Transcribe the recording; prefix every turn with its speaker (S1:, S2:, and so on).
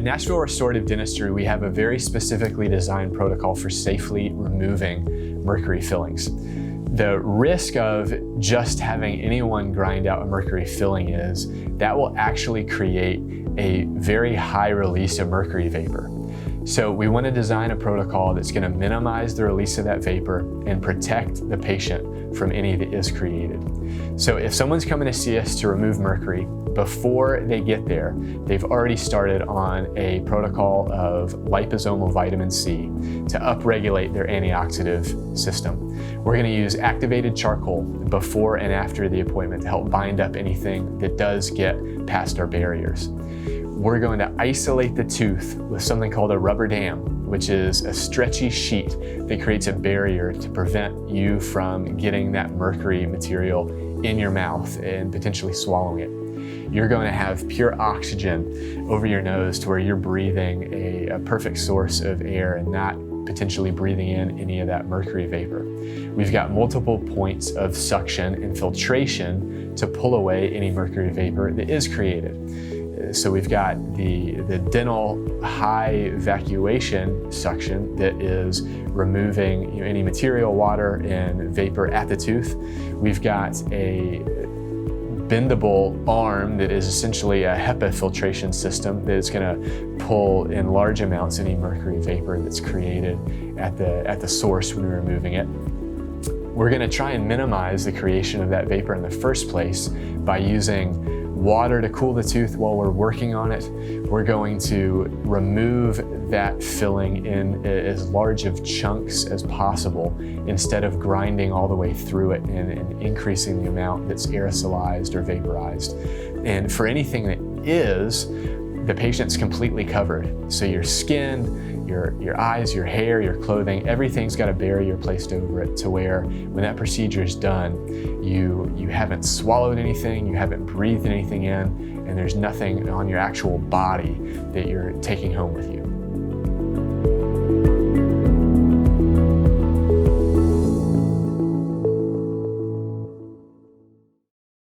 S1: At Nashville Restorative Dentistry, we have a very specifically designed protocol for safely removing mercury fillings. The risk of just having anyone grind out a mercury filling is that will actually create a very high release of mercury vapor. So we want to design a protocol that's going to minimize the release of that vapor and protect the patient from any that is created. So if someone's coming to see us to remove mercury, before they get there, they've already started on a protocol of liposomal vitamin C to upregulate their antioxidant system. We're going to use activated charcoal before and after the appointment to help bind up anything that does get past our barriers. We're going to isolate the tooth with something called a rubber dam, which is a stretchy sheet that creates a barrier to prevent you from getting that mercury material in your mouth and potentially swallowing it. You're going to have pure oxygen over your nose to where you're breathing a perfect source of air and not potentially breathing in any of that mercury vapor. We've got multiple points of suction and filtration to pull away any mercury vapor that is created. So we've got the dental high evacuation suction that is removing any material, water, and vapor at the tooth. We've got a bendable arm that is essentially a HEPA filtration system that is going to pull in large amounts any mercury vapor that's created at the source when we're removing it. We're going to try and minimize the creation of that vapor in the first place by using water to cool the tooth while we're working on it. We're going to remove that filling in as large of chunks as possible instead of grinding all the way through it and increasing the amount that's aerosolized or vaporized. And for anything that is, the patient's completely covered. So your skin, your eyes, your hair, your clothing, everything's got a barrier placed over it to where when that procedure is done, you haven't swallowed anything, you haven't breathed anything in, and there's nothing on your actual body that you're taking home with you.